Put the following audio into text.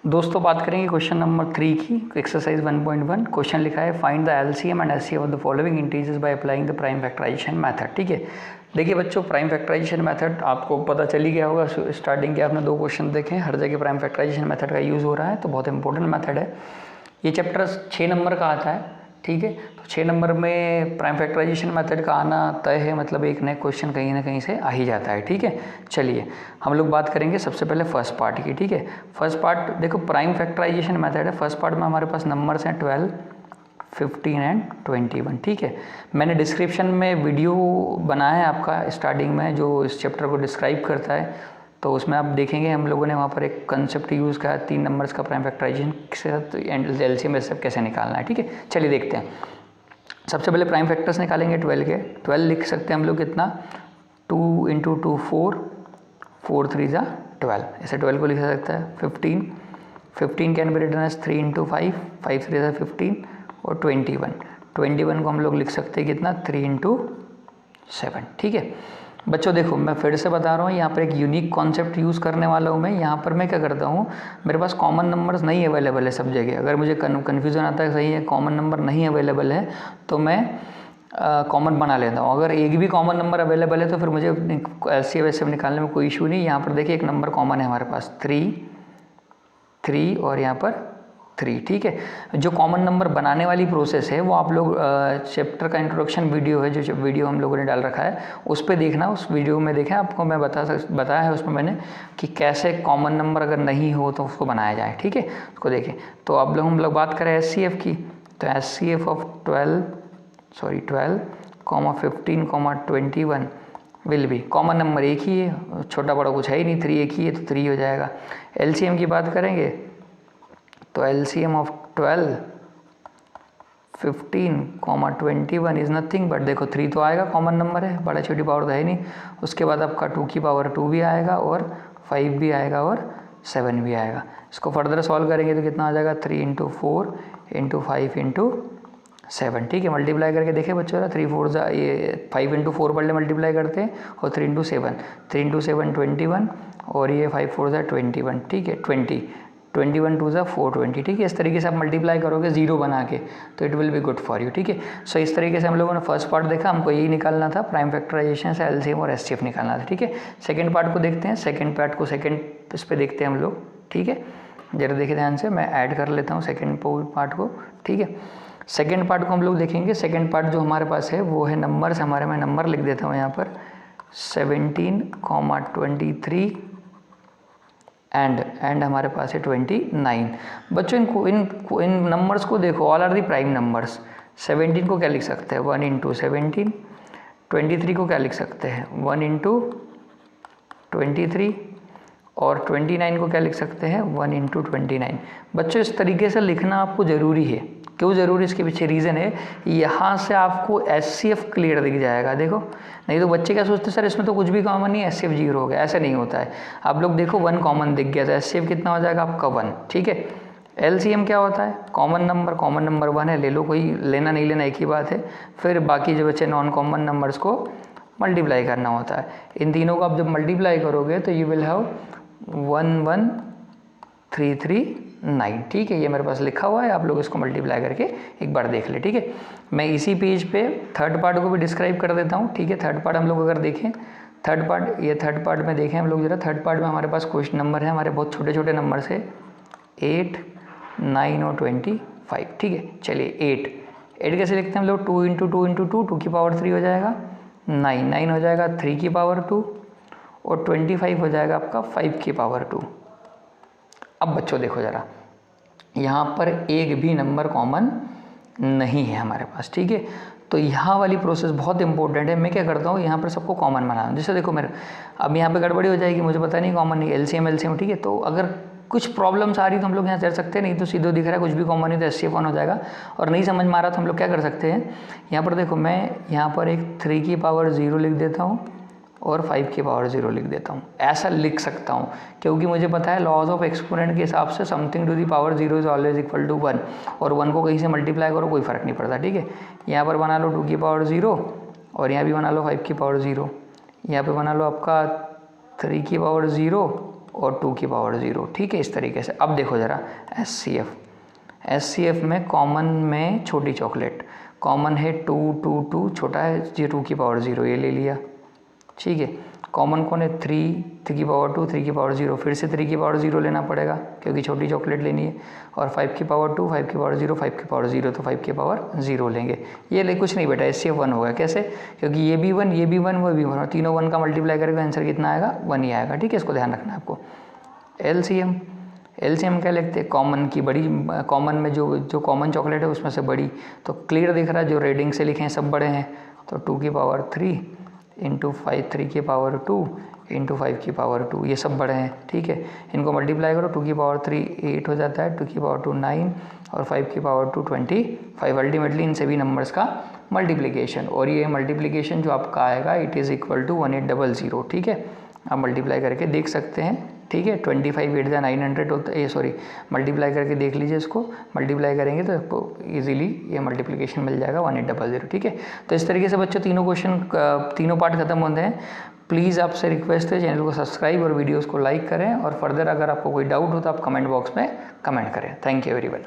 दोस्तों बात करेंगे क्वेश्चन नंबर 3 की। एक्सरसाइज 1.1 क्वेश्चन लिखा है find the LCM and HCF of the following integers by applying the prime factorisation method. ठीक है, देखिए बच्चों, प्राइम फैक्टराइजेशन मेथड आपको पता चल ही गया होगा। स्टार्टिंग के आपने 2 क्वेश्चन देखे, हर जगह प्राइम फैक्टराइजेशन मेथड का यूज़ हो रहा है, तो बहुत इंपॉर्टेंट मेथड है। ये चैप्टर 6 नंबर का आता है। ठीक है, तो 6 नंबर में प्राइम फैक्टराइजेशन मेथड का आना तय है, मतलब एक नया क्वेश्चन कहीं ना कहीं से आ ही जाता है। ठीक है, चलिए हम लोग बात करेंगे सबसे पहले फर्स्ट पार्ट की। ठीक है, फर्स्ट पार्ट देखो, प्राइम फैक्टराइजेशन मेथड है। फर्स्ट पार्ट में हमारे पास नंबर्स हैं 12, 15 एंड 21। ठीक है, मैंने डिस्क्रिप्शन में वीडियो बनाया है आपका स्टार्टिंग में, जो इस चैप्टर को डिस्क्राइब करता है, तो उसमें आप देखेंगे हम लोगों ने वहाँ पर एक कंसेप्ट यूज़ किया 3 नंबर्स का प्राइम फैक्टराइजेशन के साथ एलसीएम एचसीएफ कैसे निकालना है। ठीक है, चलिए देखते हैं। सबसे पहले प्राइम फैक्टर्स निकालेंगे 12 के। 12 लिख सकते हैं हम लोग कितना, 2 × 2 4, 4 3 = 12, ऐसे 12 को लिखा सकता है। 15 कैन बी रिटन एज 3 × 5, 5 3 = 15, और 21 को हम लोग लिख सकते हैं कितना, 3 × 7। ठीक है बच्चों, देखो मैं फिर से बता रहा हूँ, यहाँ पर एक यूनिक कॉन्सेप्ट यूज़ करने वाला हूँ मैं। यहाँ पर मैं क्या करता हूँ, मेरे पास कॉमन नंबर्स नहीं अवेलेबल है सब जगह। अगर मुझे कन्फ्यूज़न आता है सही है कॉमन नंबर नहीं अवेलेबल है, तो मैं कॉमन बना लेता हूँ। अगर एक भी कॉमन नंबर अवेलेबल है तो फिर मुझे एलसीएम एचसीएफ निकालने में कोई इशू नहीं। यहाँ पर देखिए एक नंबर कॉमन है हमारे पास, 3 और यहाँ पर 3। ठीक है, जो कॉमन नंबर बनाने वाली प्रोसेस है वो आप लोग चैप्टर का इंट्रोडक्शन वीडियो है, जो वीडियो हम लोगों ने डाल रखा है, उस पर देखना। उस वीडियो में देखें, आपको मैं बताया है उसमें मैंने कि कैसे कॉमन नंबर अगर नहीं हो तो उसको बनाया जाए। ठीक है, उसको देखें। तो अब हम लोग बात करें एचसीएफ की, तो HCF of 12, 15, 21 will be, common number एक ही है, छोटा बड़ा कुछ है ही नहीं, 3 एक ही है, तो 3 हो जाएगा। एलसीएम की बात करेंगे तो LCM of 12, 15, 21 is nothing but, देखो 3 तो आएगा, कॉमन नंबर है, बड़ा छोटी पावर तो है नहीं। उसके बाद आपका 2 की पावर 2 भी आएगा, और 5 भी आएगा, और 7 भी आएगा। इसको फर्दर सॉल्व करेंगे तो कितना आ जाएगा, 3 × 4 × 5 × 7। ठीक है, मल्टीप्लाई करके देखें बच्चों, 3 4 ये 5 × 4 पढ़ ले, मल्टीप्लाई करते हैं, और 3 × 7, 3 × 7 21, और ये 5 4 21। ठीक है, 21 2 = 420। ठीक है, इस तरीके से आप मल्टीप्लाई करोगे जीरो बना के, तो it will be good for you. ठीक है, सो इस तरीके से हम लोगों ने फर्स्ट पार्ट देखा, हमको यही निकालना था, प्राइम फैक्टराइजेशन से एलसीएम और एचसीएफ निकालना था। ठीक है, सेकंड पार्ट को देखते हैं। सेकंड पार्ट को सेकंड इस पे देखते हैं हम लोग। ठीक है, जरा देखिए ध्यान से, मैं ऐड कर लेता हूँ सेकेंड पार्ट को। ठीक है, सेकेंड पार्ट को हम लोग देखेंगे। सेकेंड पार्ट जो हमारे पास है वो है नंबर्स हमारे, मैं नंबर लिख देता हूँ यहाँ पर, 17, 23 एंड हमारे पास है 29। बच्चों इन नंबर्स को देखो, all are the prime numbers. 17 को क्या लिख सकते हैं, 1 × 17। 23 को क्या लिख सकते हैं, 1 × 23। और 29 को क्या लिख सकते हैं, 1 × 29। बच्चों इस तरीके से लिखना आपको ज़रूरी है। क्यों ज़रूरी, इसके पीछे रीज़न है, यहाँ से आपको एचसीएफ क्लियर दिख जाएगा। देखो, नहीं तो बच्चे क्या सोचते हैं, सर इसमें तो कुछ भी कॉमन नहीं है, एचसीएफ 0 हो गया। ऐसा नहीं होता है। आप लोग देखो 1 कॉमन दिख गया, तो एचसीएफ कितना हो जाएगा आपका 1। ठीक है, एलसीएम क्या होता है, कॉमन नंबर 1 है, ले लो, कोई लेना नहीं लेना एक ही बात है। फिर बाकी जो बच्चे नॉन कॉमन नंबर्स को मल्टीप्लाई करना होता है। इन तीनों को आप जब मल्टीप्लाई करोगे तो यू विल हैव 11339। ठीक है, ये मेरे पास लिखा हुआ है, आप लोग इसको मल्टीप्लाई करके एक बार देख ले। ठीक है, मैं इसी पेज पे थर्ड पार्ट को भी डिस्क्राइब कर देता हूँ। ठीक है, थर्ड पार्ट हम लोग अगर देखें, थर्ड पार्ट में देखें हम लोग जरा, थर्ड पार्ट में हमारे पास क्वेश्चन नंबर है, हमारे बहुत छोटे छोटे नंबर से 8, 9 और 25। ठीक है, चलिए 8 कैसे लिखते हैं हम लोग, 2 × 2 × 2, 2 की पावर 3 हो जाएगा, 9 हो जाएगा 3 की पावर 2, और 25 हो जाएगा आपका 5 की पावर 2। अब बच्चों देखो ज़रा, यहाँ पर एक भी नंबर कॉमन नहीं है हमारे पास। ठीक है, तो यहाँ वाली प्रोसेस बहुत इंपॉर्टेंट है। मैं क्या करता हूँ, यहाँ पर सबको कॉमन बनाना। जैसे देखो मेरे, अब यहाँ पे गड़बड़ी हो जाएगी, मुझे पता नहीं कॉमन नहीं, एलसीएम। ठीक है, तो अगर कुछ प्रॉब्लम्स आ रही तो हम लोग यहाँ कर सकते हैं, नहीं तो सीधे दिख रहा है कुछ भी कॉमन नहीं तो एचसीएफ 1 हो जाएगा। और नहीं समझ में आ रहा तो हम लोग क्या कर सकते हैं, यहाँ पर देखो, मैं यहाँ पर एक 3 की पावर 0 लिख देता हूँ, और 5 की पावर 0 लिख देता हूँ। ऐसा लिख सकता हूँ क्योंकि मुझे पता है लॉज ऑफ एक्सपोनेंट के हिसाब से something to the power 0 is always equal to 1, और 1 को कहीं से मल्टीप्लाई करो कोई फ़र्क नहीं पड़ता। ठीक है, यहाँ पर बना लो 2 की पावर 0, और यहाँ भी बना लो 5 की पावर 0, यहाँ पे बना लो आपका 3 की पावर 0, और 2 की पावर 0, ठीक है, इस तरीके से। अब देखो ज़रा SCF में कॉमन में छोटी चॉकलेट, कॉमन है 2 2 2, छोटा है ये 2 की पावर 0, ये ले लिया, ठीक है। कॉमन कौन है 3 की पावर 2, 3 की पावर 0, फिर से 3 की पावर 0 लेना पड़ेगा क्योंकि छोटी चॉकलेट लेनी है, और 5 की पावर 2, 5 की पावर 0, 5 की पावर 0, तो 5 की पावर 0 लेंगे। ये ले कुछ नहीं बेटा, SCF 1 होगा। कैसे? क्योंकि ये भी 1, ये भी 1, वो भी 1, और तीनों 1 का मल्टीप्लाई करेगा, आंसर कितना आएगा? 1 ही आएगा, ठीक है, इसको ध्यान रखना है आपको। LCM क्या लिखते हैं? कॉमन की बड़ी, कॉमन में जो कॉमन चॉकलेट है उसमें से बड़ी, तो क्लियर दिख रहा है, जो रेडिंग से लिखे हैं सब बड़े हैं, तो 2 की पावर 3 इंटू 5, 3 की पावर 2 इंटू 5 की पावर 2, ये सब बड़े हैं, ठीक है। इनको मल्टीप्लाई करो, 2 की पावर 3 8 हो जाता है, 2 की पावर 2 9, और 5 की पावर 2 25, अल्टीमेटली इन सभी नंबर्स का मल्टीप्लिकेशन, और ये मल्टीप्लिकेशन जो आपका आएगा इट इज़ इक्वल टू 1800, ठीक है। आप मल्टीप्लाई करके देख सकते हैं, ठीक है। 25 8 900 होता है, सॉरी, मल्टीप्लाई करके देख लीजिए इसको, मल्टीप्लाई करेंगे तो आपको इजीली ये मल्टीप्लिकेशन मिल जाएगा 1800, ठीक है। तो इस तरीके से बच्चों तीनों क्वेश्चन, तीनों पार्ट खत्म होते हैं। प्लीज़ आपसे रिक्वेस्ट है चैनल को सब्सक्राइब और वीडियोज़ को लाइक करें, और फर्दर अगर आपको कोई डाउट हो तो आप कमेंट बॉक्स में कमेंट करें। Thank you everyone.